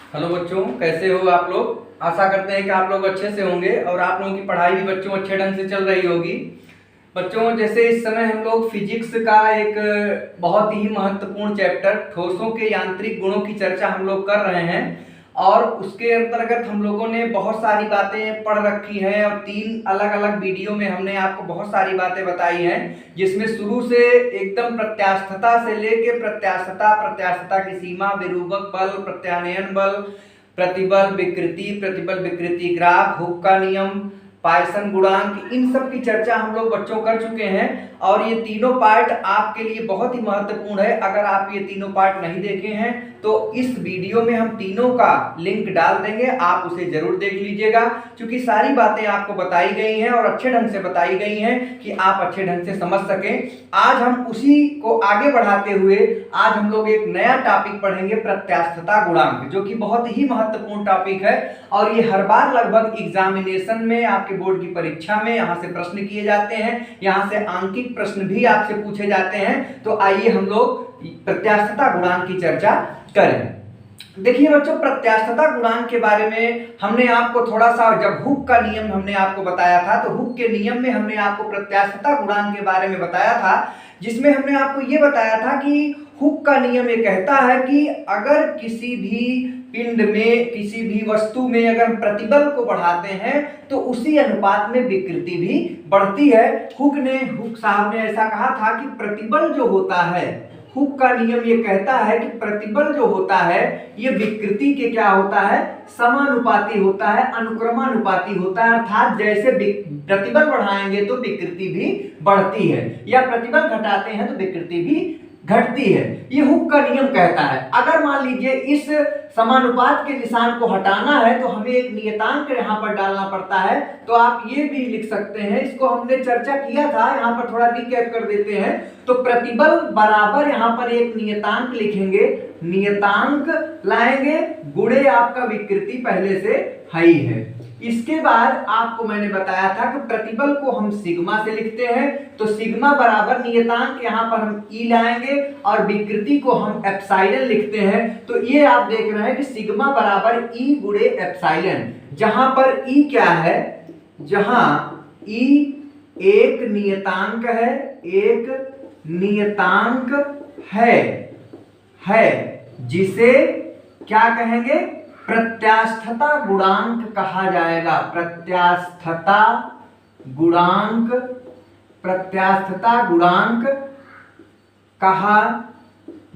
Hello बच्चों, कैसे हो आप लोग। आशा करते हैं कि आप लोग अच्छे से होंगे और आप लोगों की पढ़ाई भी बच्चों अच्छे ढंग से चल रही होगी। बच्चों, जैसे इस समय हम लोग फिजिक्स का एक बहुत ही महत्वपूर्ण चैप्टर ठोसों के यांत्रिक गुणों की चर्चा हम लोग कर रहे हैं और उसके अंतर्गत हम लोगों ने बहुत सारी बातें पढ़ रखी हैं और 3 अलग अलग वीडियो में हमने आपको बहुत सारी बातें बताई हैं, जिसमें शुरू से एकदम प्रत्यास्थता से लेके प्रत्यास्थता, प्रत्यास्थता की सीमा, विरूपक बल, प्रत्यानयन बल, प्रतिबल विकृति, प्रतिबल विकृति ग्राफ, हुक का नियम, पाइसन गुणांक, इन सब की चर्चा हम लोग बच्चों कर चुके हैं और ये तीनों पार्ट आपके लिए बहुत ही महत्वपूर्ण है। अगर आप ये तीनों पार्ट नहीं देखे हैं तो इस वीडियो में हम तीनों का लिंक डाल देंगे, आप उसे जरूर देख लीजिएगा, क्योंकि सारी बातें आपको बताई गई हैं और अच्छे ढंग से बताई गई हैं कि आप अच्छे ढंग से समझ सकें। आज हम उसी को आगे बढ़ाते हुए आज हम लोग एक नया टॉपिक पढ़ेंगे, प्रत्यास्थता गुणांक, जो कि बहुत ही महत्वपूर्ण टॉपिक है और ये हर बार लगभग एग्जामिनेशन में, आपके बोर्ड की परीक्षा में यहाँ से प्रश्न किए जाते हैं, यहाँ से आंकिक प्रश्न भी आपसे पूछे जाते हैं। तो आइए हम लोग प्रत्यास्थता गुणांक की चर्चा करें। देखिए बच्चों, प्रत्यास्थता गुणांक के बारे में हमने आपको थोड़ा सा, जब हुक का नियम हमने आपको बताया था तो हुक के नियम में हमने आपको प्रत्यास्थता गुणांक के बारे में बताया था, जिसमें हमने आपको ये बताया था कि हुक का नियम ये कहता है कि अगर किसी भी पिंड में, किसी भी वस्तु में अगर प्रतिबल को बढ़ाते हैं तो उसी अनुपात में विकृति भी बढ़ती है। हुक साहब ने ऐसा कहा था कि प्रतिबल जो होता है, हुक का नियम ये कहता है कि प्रतिबल जो होता है ये विकृति के क्या होता है, समानुपाती होता है, अनुक्रमानुपाती होता है। अर्थात जैसे प्रतिबल बढ़ाएंगे तो विकृति भी बढ़ती है या प्रतिबल घटाते हैं तो विकृति भी घटती है, ये हुक का नियम कहता है। अगर मान लीजिए इस समानुपात के निशान को हटाना है तो हमें एक नियतांक यहाँ पर डालना पड़ता है, तो आप ये भी लिख सकते हैं, इसको हमने चर्चा किया था, यहाँ पर थोड़ा रिकैप कर देते हैं। तो प्रतिबल बराबर यहाँ पर एक नियतांक लिखेंगे, नियतांक लाएंगे गुणे आपका विकृति पहले से हाई है। इसके बाद आपको मैंने बताया था कि प्रतिबल को हम सिग्मा से लिखते हैं, तो सिग्मा बराबर नियतांक यहाँ पर हम ई लाएंगे और विकृति को हम एप्सिलॉन लिखते हैं। तो ये आप देख रहे हैं कि सिग्मा बराबर ई गुणे एप्सिलॉन, जहां पर ई क्या है, जहां ई एक नियतांक है, एक नियतांक है जिसे क्या कहेंगे, प्रत्यास्थता गुणांक कहा जाएगा। प्रत्यास्थता गुणांक, प्रत्यास्थता गुणांक कहा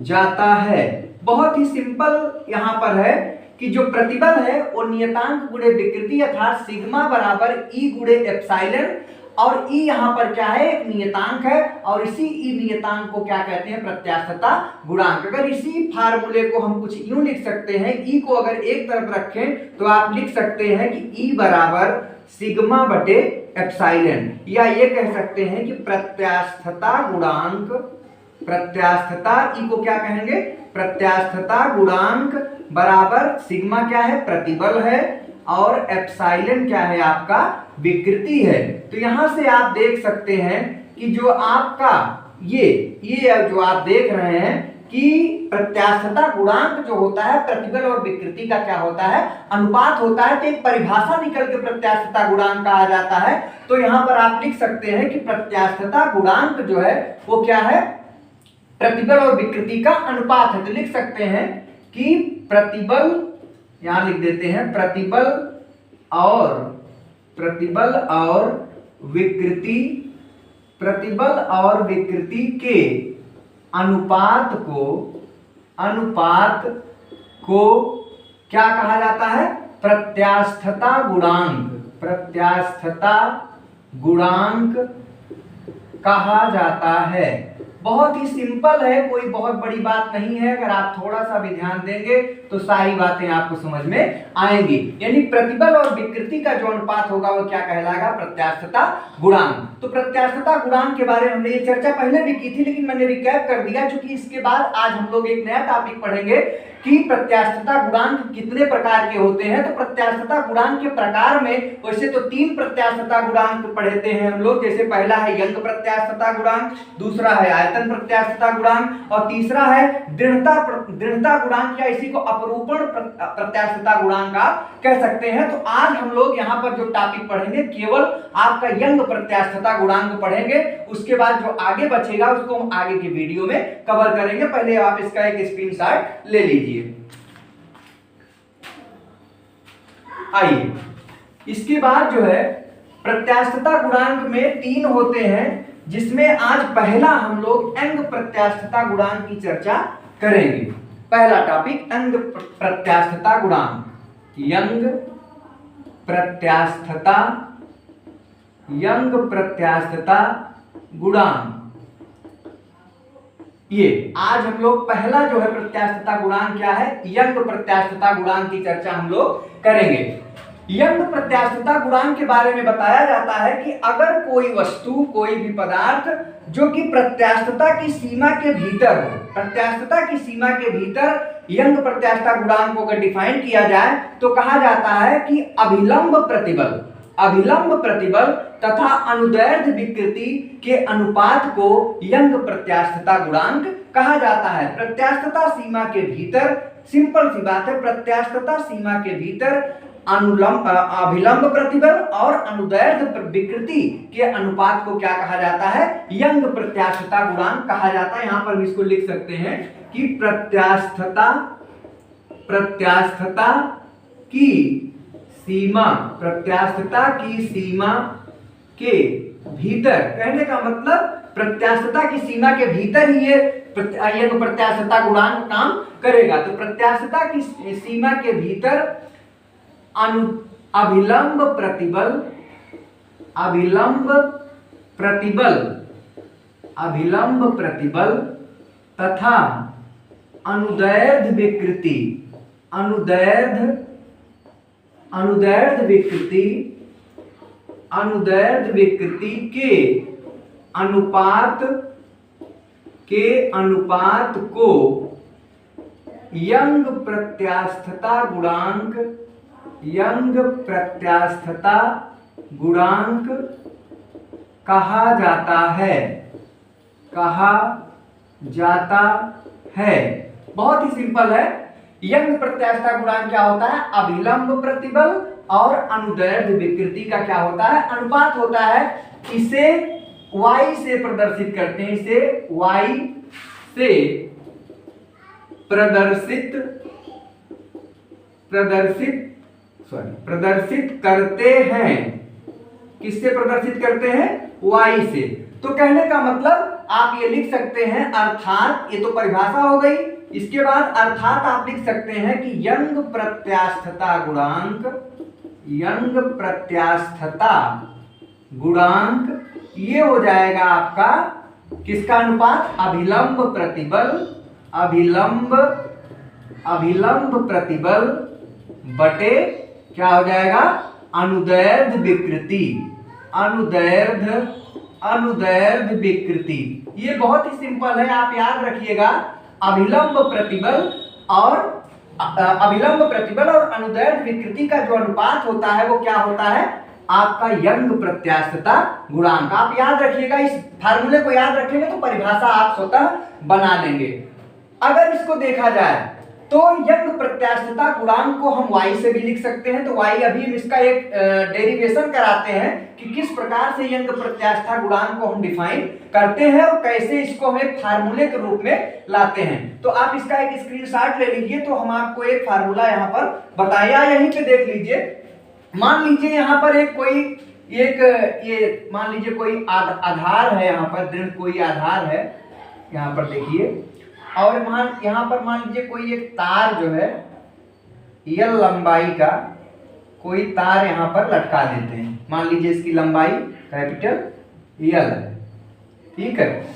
जाता है। बहुत ही सिंपल यहां पर है कि जो प्रतिबल है वो नियतांक गुणे विकृति अर्थात सिग्मा बराबर ई गुणे एप्सिलॉन, और ई यहां पर क्या है, एक नियतांक है और इसी ई नियतांक को क्या कहते हैं, प्रत्यास्थता गुणांक। अगर इसी फार्मूले को हम कुछ यूं लिख सकते हैं, ई को अगर एक तरफ रखें तो आप लिख सकते हैं कि ई बराबर सिग्मा बटे एप्सिलॉन, या ये कह सकते हैं कि प्रत्यास्थता गुणांक, प्रत्यास्थता ई को क्या कहेंगे, प्रत्यास्थता गुणांक बराबर सिग्मा क्या है, प्रतिबल है, और एप्सिलॉन क्या है, आपका विकृति है। तो यहां से आप देख सकते हैं कि जो आपका ये जो आप देख रहे हैं कि प्रत्यास्थता गुणांक जो होता है प्रतिबल और विकृति का क्या होता है, अनुपात होता है। तो एक परिभाषा निकल के प्रत्यास्थता गुणांक कहा जाता है। तो यहां पर आप लिख सकते हैं कि प्रत्यास्थता गुणांक जो है वो क्या है, प्रतिबल और विकृति का अनुपात है। तो लिख सकते हैं कि प्रतिबल, यहां लिख देते हैं, प्रतिबल और विकृति, प्रतिबल और विकृति के अनुपात को क्या कहा जाता है, प्रत्यास्थता गुणांक, प्रत्यास्थता गुणांक कहा जाता है। बहुत ही सिंपल है, कोई बहुत बड़ी बात नहीं है। अगर आप थोड़ा सा भी ध्यान देंगे तो सारी बातें आपको समझ में आएंगी। यानी प्रतिबल और विकृति का जो अनुपात होगा वो क्या कहलाएगा, प्रत्यास्थता गुणांक। तो प्रत्यास्थता गुणांक के बारे में हमने ये चर्चा पहले भी की थी, लेकिन मैंने रिकैप कर दिया, क्योंकि इसके बाद आज हम लोग एक नया टॉपिक पढ़ेंगे कि प्रत्यास्थता गुणांक कितने प्रकार के होते हैं। तो प्रत्यास्थता गुणांक के प्रकार में वैसे तो 3 प्रत्यास्थता गुणांक पढ़ते हैं हम लोग। जैसे पहला है यंग प्रत्यास्थता गुणांक, दूसरा है आयतन प्रत्यास्थता गुणांक और तीसरा है दृढ़ता गुणांक या इसी को अपरूपण प्रत्यास्थता गुणांक आप कह सकते हैं। तो आज हम लोग यहाँ पर जो टॉपिक पढ़ेंगे केवल आपका यंग प्रत्यास्थता गुणांक पढ़ेंगे। उसके बाद जो आगे बचेगा उसको हम आगे की वीडियो में कवर करेंगे। पहले आप इसका एक स्क्रीनशॉट ले लीजिए। आइए, इसके बाद जो है प्रत्यास्थता गुणांक में 3 होते हैं, जिसमें आज पहला हम लोग अंग प्रत्यास्थता गुणांक की चर्चा करेंगे। पहला टॉपिक अंग प्रत्यास्थता गुणांक, यंग प्रत्यास्थता गुणांक। ये आज हम लोग पहला जो है प्रत्यास्थता गुणांक क्या है, यंग प्रत्यास्थता गुणांक की चर्चा हम लोग करेंगे। यंग प्रत्यास्थता गुणांक के बारे में बताया जाता है कि अगर कोई वस्तु, कोई भी पदार्थ जो कि प्रत्यास्थता की सीमा के भीतर हो, प्रत्यास्थता की सीमा के भीतर यंग प्रत्यास्थता गुणांक को अगर डिफाइन किया जाए तो कहा जाता है कि अभिलंब प्रतिबल तथा अनुदैर्ध्य विकृति के अनुपात को यंग प्रत्यास्थता गुणांक कहा जाता है। प्रत्यास्थता सीमा के भीतर, सिंपल सी बात है, प्रत्यास्थता सीमा के भीतर अभिलंब प्रतिबल और अनुदैर्ध्य विकृति के अनुपात को क्या कहा जाता है, यंग प्रत्यास्थता गुणांक कहा जाता है। यहां पर भी इसको लिख सकते हैं कि प्रत्यास्थता की सीमा के भीतर, कहने का मतलब प्रत्यास्थता की सीमा के भीतर ही ये यंग प्रत्यास्थता गुणांक काम करेगा। तो प्रत्यास्थता की सीमा के भीतर अभिलंब प्रतिबल तथा अनुदैर्ध्य विकृति के अनुपात को यंग प्रत्यास्थता गुणांक कहा जाता है। बहुत ही सिंपल है। यंग प्रत्यास्थता गुणांक क्या होता है, अभिलंब प्रतिबल और अनुदैर्ध्य विकृति का क्या होता है, अनुपात होता है। इसे y से प्रदर्शित करते हैं, इसे y से प्रदर्शित करते हैं। किससे प्रदर्शित करते हैं, y से। तो कहने का मतलब आप ये लिख सकते हैं, अर्थात ये तो परिभाषा हो गई। इसके बाद अर्थात आप लिख सकते हैं कि यंग प्रत्यास्थता गुणांक ये हो जाएगा आपका किसका अनुपात, अभिलंब प्रतिबल बटे क्या हो जाएगा, अनुदैर्ध्य विकृति। ये बहुत ही सिंपल है, आप याद रखिएगा। अभिलंब प्रतिबल और अनुदैर्ध्य विकृति का जो अनुपात होता है वो क्या होता है, आपका यंग प्रत्यास्थता गुणांक। आप याद रखिएगा, इस फार्मूले को याद रखेंगे तो परिभाषा आप स्वतः बना लेंगे। अगर इसको देखा जाए तो यंग प्रत्यास्थता गुणांक को हम y से भी लिख सकते हैं। तो y अभी हम इसका एक डेरिवेशन कराते हैं कि किस प्रकार से यंग प्रत्यास्थता गुणांक को हम डिफाइन करते हैं और कैसे इसको हम एक फार्मूले के रूप में लाते हैं। तो आप इसका एक स्क्रीनशॉट ले लीजिए। तो हम आपको एक फार्मूला यहाँ पर बताया, यहीं पे देख लीजिए। मान लीजिए यहाँ पर मान लीजिए कोई आधार है, यहाँ पर दृढ़ कोई आधार है, यहाँ पर देखिए। और यहाँ पर मान लीजिए कोई एक तार जो है L लंबाई का कोई तार यहाँ पर लटका देते हैं। मान लीजिए इसकी लंबाई कैपिटल L है, ठीक है।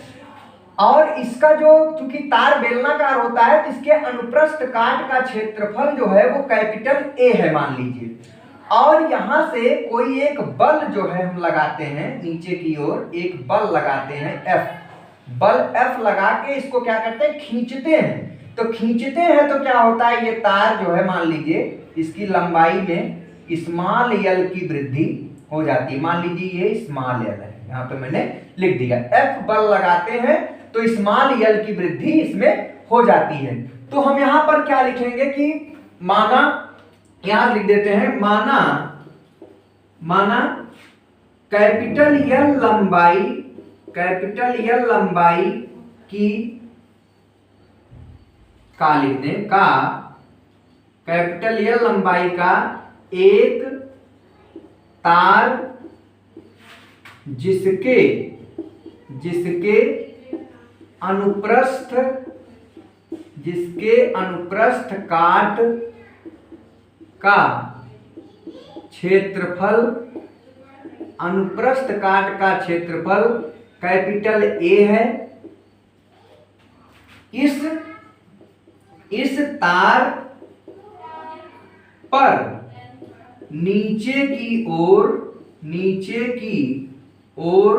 और इसका जो चूंकि तार बेलनाकार होता है तो इसके अनुप्रस्थ काट का क्षेत्रफल जो है वो कैपिटल A है मान लीजिए। और यहां से कोई एक बल जो है हम लगाते हैं, नीचे की ओर एक बल लगाते हैं F। बल F लगा के इसको क्या करते हैं, खींचते हैं। तो खींचते हैं तो क्या होता है, ये तार जो है मान लीजिए इसकी लंबाई में स्मॉल एल की वृद्धि हो जाती है। मान लीजिए ये स्मॉल एल है, यहाँ पे मैंने लिख दिया। एफ बल लगाते हैं तो स्मॉल एल की वृद्धि इसमें हो जाती है। तो हम यहां पर क्या लिखेंगे कि माना, यहां लिख देते हैं माना कैपिटल एल लंबाई की का लिख दें का कैपिटल एल लंबाई का एक तार जिसके अनुप्रस्थ काट का क्षेत्रफल कैपिटल ए है। इस तार पर नीचे की ओर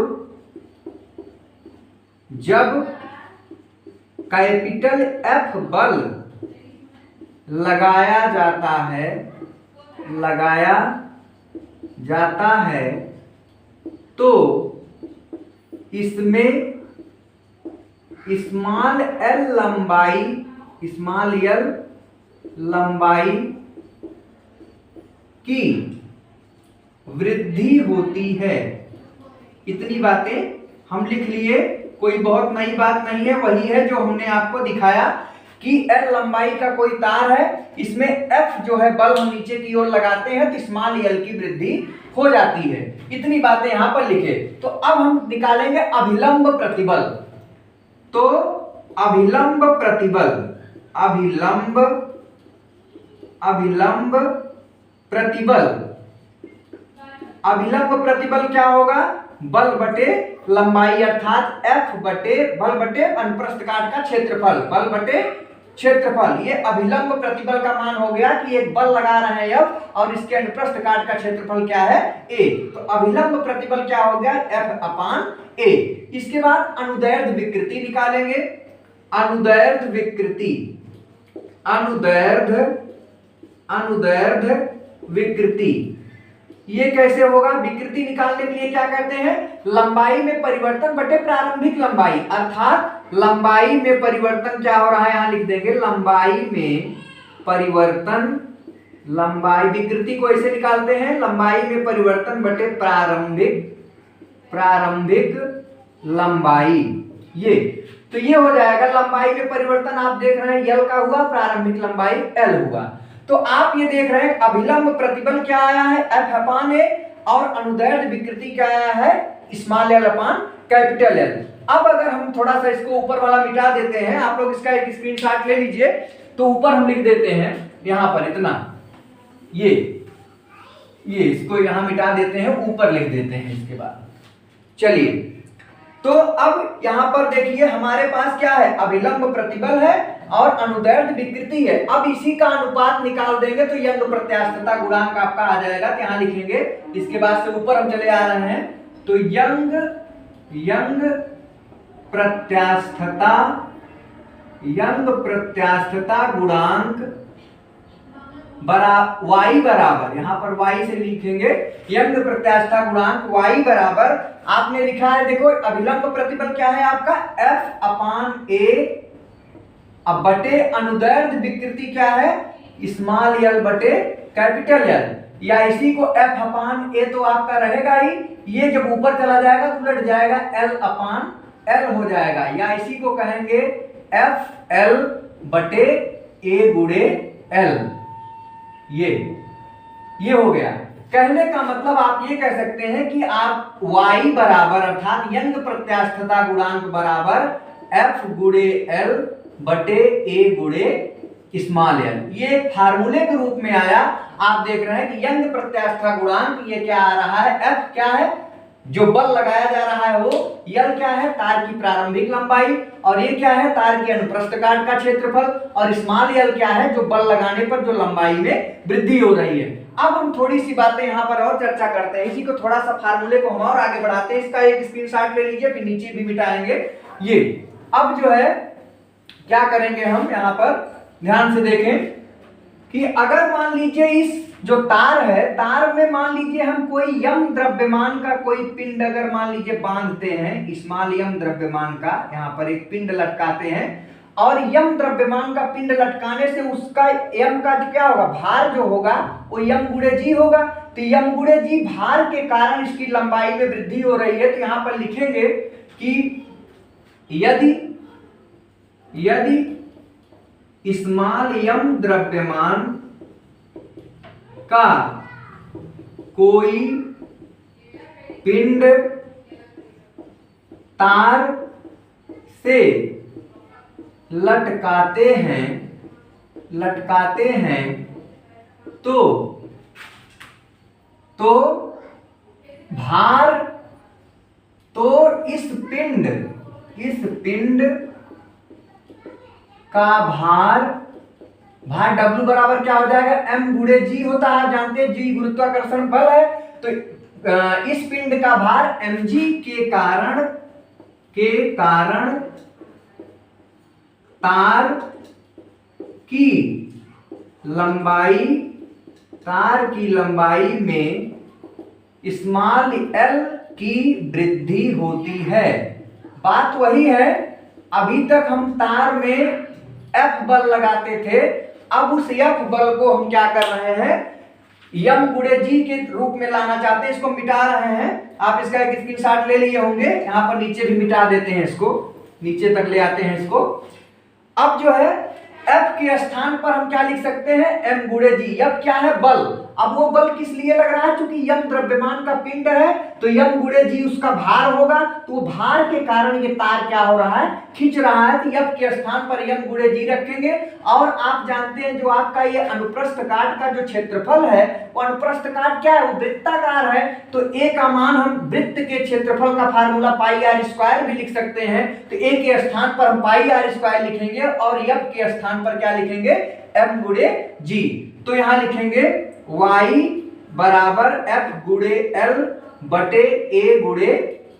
जब कैपिटल एफ बल लगाया जाता है तो इसमें स्मॉल एल लंबाई की वृद्धि होती है। इतनी बातें हम लिख लिए, कोई बहुत नई बात नहीं है, वही है जो हमने आपको दिखाया कि एल लंबाई का कोई तार है, इसमें एफ जो है बल हम नीचे की ओर लगाते हैं तो स्मॉल एल की वृद्धि हो जाती है। इतनी बातें यहां पर लिखे। तो अब हम निकालेंगे अभिलंब प्रतिबल। तो अभिलंब प्रतिबल क्या होगा, बल बटे लंबाई अर्थात एफ बटे बल बटे अनुप्रस्थ काट का क्षेत्रफल, बल बटे क्षेत्रफल। ये अभिलंब प्रतिबल का मान हो गया कि एक बल लगा रहे हैं एफ और इसके अनुप्रस्थ काट का क्षेत्रफल क्या है, ए। तो अभिलंब प्रतिबल क्या हो गया, एफ अपान ए। इसके बाद अनुदैर्ध्य विकृति निकालेंगे। अनुदैर्ध्य विकृति ये कैसे होगा, विकृति निकालने के लिए क्या करते हैं, लंबाई में परिवर्तन बटे प्रारंभिक लंबाई, अर्थात लंबाई में परिवर्तन क्या हो रहा है, यहां लिख देंगे लंबाई में परिवर्तन, विकृति को ऐसे निकालते हैं, लंबाई में परिवर्तन बटे प्रारंभिक लंबाई। ये तो ये हो जाएगा, लंबाई में परिवर्तन आप देख रहे हैं एल का हुआ, प्रारंभिक लंबाई एल हुआ। तो आप ये देख रहे हैं अभिलंब प्रतिबल क्या आया है, एफ अपान ए, और अनुदैर्ध्य विकृति क्या आया है, स्मॉल एल अपान कैपिटल एल। अब अगर हम थोड़ा सा इसको ऊपर वाला मिटा देते हैं, आप लोग इसका एक स्क्रीनशॉट ले लीजिए। तो ऊपर हम लिख देते हैं यहां पर इतना, ये इसको यहां मिटा देते हैं, ऊपर लिख देते हैं इसके बाद। चलिए, तो अब यहां पर देखिए हमारे पास क्या है, अभिलंब प्रतिबल है और अनुदैर्ध्य विकृति है। अब इसी का अनुपात निकाल देंगे तो यंग प्रत्यास्थता गुणांक आपका आ जाएगा। तो यहां लिखेंगे, इसके बाद से ऊपर हम चले आ रहे हैं। तो यंग प्रत्यास्थता गुणांक y बराबर, यहां पर y से लिखेंगे यंग प्रत्यास्थता गुणांक y बराबर, आपने लिखा है देखो अभिलंब प्रतिबल क्या है आपका, f अपान ए, अब बटे अनुदैर्ध्य विकृति क्या है, स्मॉल एल बटे कैपिटल एल, या इसी को f अपान ए तो आपका रहेगा ही, ये जब ऊपर चला जाएगा तो उलट जाएगा, l अपान एल हो जाएगा, या इसी को कहेंगे एफ एल बटे ए गुणे एल। ये हो गया। कहने का मतलब आप ये कह सकते हैं कि आप y बराबर अर्थात यंग प्रत्यास्थता गुणांक बराबर f गुणे एल बटे ए गुणे स्मॉल एल, ये एक फार्मूले के रूप में आया। आप देख रहे हैं कि यंग प्रत्यास्थता गुणांक ये क्या आ रहा है, f क्या है, जो बल लगाया जा रहा है वो, यल क्या है, तार की प्रारंभिक लंबाई, और ये क्या है, तार की अनुप्रस्थ काट का क्षेत्रफल, और स्मॉल यल क्या है, जो बल लगाने पर जो लंबाई में वृद्धि हो रही है। अब हम थोड़ी सी बातें यहाँ पर और चर्चा करते हैं, इसी को थोड़ा सा फार्मूले को हम और आगे बढ़ाते हैं। इसका एक स्क्रीनशॉट ले लीजिए, फिर नीचे भी मिटाएंगे। ये अब जो है क्या करेंगे हम यहाँ पर ध्यान से देखें कि अगर मान लीजिए इस जो तार है, तार में मान लीजिए हम कोई यम द्रव्यमान का कोई पिंड अगर मान लीजिए बांधते हैं, स्मॉल यम द्रव्यमान का यहाँ पर एक पिंड लटकाते हैं, और यम द्रव्यमान का पिंड लटकाने से उसका यम का क्या होगा, भार जो होगा वो यम गुणे जी होगा। तो यम गुणे जी भार के कारण इसकी लंबाई में वृद्धि हो रही है। तो यहां पर लिखेंगे कि यदि स्मॉल यम द्रव्यमान का कोई पिंड तार से लटकाते हैं तो भार, तो इस पिंड का भार W बराबर क्या हो जाएगा, m गुणे जी होता है, जानते हैं जी गुरुत्वाकर्षण बल है। तो इस पिंड का भार mg के कारण तार की लंबाई में स्मॉल l की वृद्धि होती है। बात वही है, अभी तक हम तार में F बल लगाते थे, अब उस F बल को हम क्या कर रहे हैं, यम गुणे जी के रूप में लाना चाहते हैं, इसको मिटा रहे हैं। आप इसका एक स्क्रीनशॉट ले लिए होंगे, यहाँ पर नीचे भी मिटा देते हैं, इसको नीचे तक ले आते हैं इसको। अब जो है F के स्थान पर हम क्या लिख सकते हैं, m गुणे जी। F क्या है, बल। अब वो बल किस लिए लग रहा है, क्योंकि यम द्रव्यमान का पिंड है, तो यम गुणे जी उसका भार होगा, तो वो भार के कारण ये तार क्या हो रहा है, खींच रहा है। तो F के स्थान पर यम गुणे जी रखेंगे। और आप जानते हैं जो आपका ये अनुप्रस्थ काट का जो क्षेत्रफल है, वो अनुप्रस्थ काट क्या है, वो वृत्ताकार है। तो a का मान हम वृत्त के क्षेत्रफल का फार्मूला पाई आर स्क्वायर भी लिख सकते हैं। तो a के स्थान पर हम पाई आर स्क्वायर लिखेंगे और F के स्थान पर क्या लिखेंगे, m गुणे जी। तो यहां लिखेंगे y बराबर f गुणे l बटे a गुणे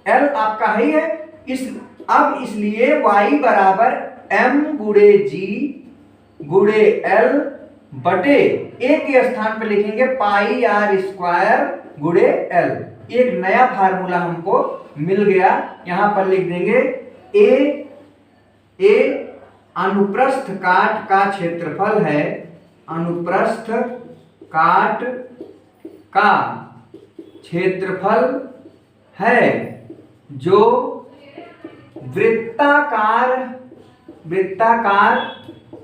l आपका ही है। इसलिए y बराबर m गुणे जी गुणे l बटे a के स्थान पर लिखेंगे पाई आर स्क्वायर गुणे l। एक नया फार्मूला हमको मिल गया, यहां पर लिख देंगे a अनुप्रस्थ काट का क्षेत्रफल है, अनुप्रस्थ काट का क्षेत्रफल है जो वृत्ताकार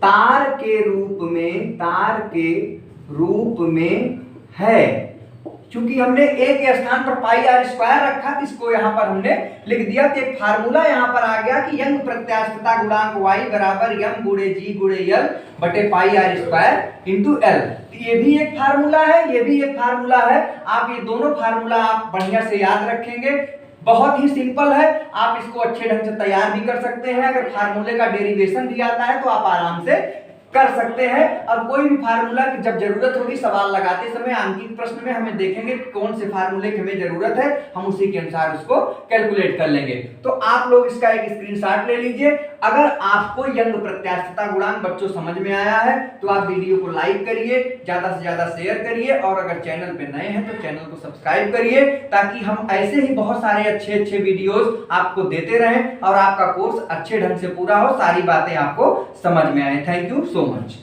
तार के रूप में है। क्योंकि हमने a के स्थान पर पाई आर स्क्वायर रखा, तो इसको यहां पर हमने लिख दिया। तो एक फार्मूला यहां पर आ गया कि यंग प्रत्यास्थता गुणांक y बराबर m गुणे जी गुणे l बटे पाई आर स्क्वायर इंटू l। ये भी एक फार्मूला है, ये भी एक फार्मूला है। आप ये दोनों फार्मूला आप बढ़िया से याद रखेंगे, बहुत ही सिंपल है। आप इसको अच्छे ढंग से तैयार भी कर सकते हैं। अगर फार्मूले का डेरिवेशन भी आता है तो आप आराम से कर सकते हैं। और कोई भी फार्मूला की जब जरूरत होगी सवाल लगाते समय अंकित प्रश्न में हमें देखेंगे कि कौन से फार्मूले की हमें जरूरत है, हम उसी के अनुसार उसको कैलकुलेट कर लेंगे। तो आप लोग इसका एक स्क्रीनशॉट ले लीजिए। अगर आपको यंग प्रत्यास्थता गुणांक बच्चों समझ में आया है तो आप वीडियो को लाइक करिए, ज्यादा से ज्यादा शेयर करिए, और अगर चैनल पे नए हैं तो चैनल को सब्सक्राइब करिए, ताकि हम ऐसे ही बहुत सारे अच्छे वीडियोस आपको देते रहें और आपका कोर्स अच्छे ढंग से पूरा हो, सारी बातें आपको समझ में आए। Thank you so much.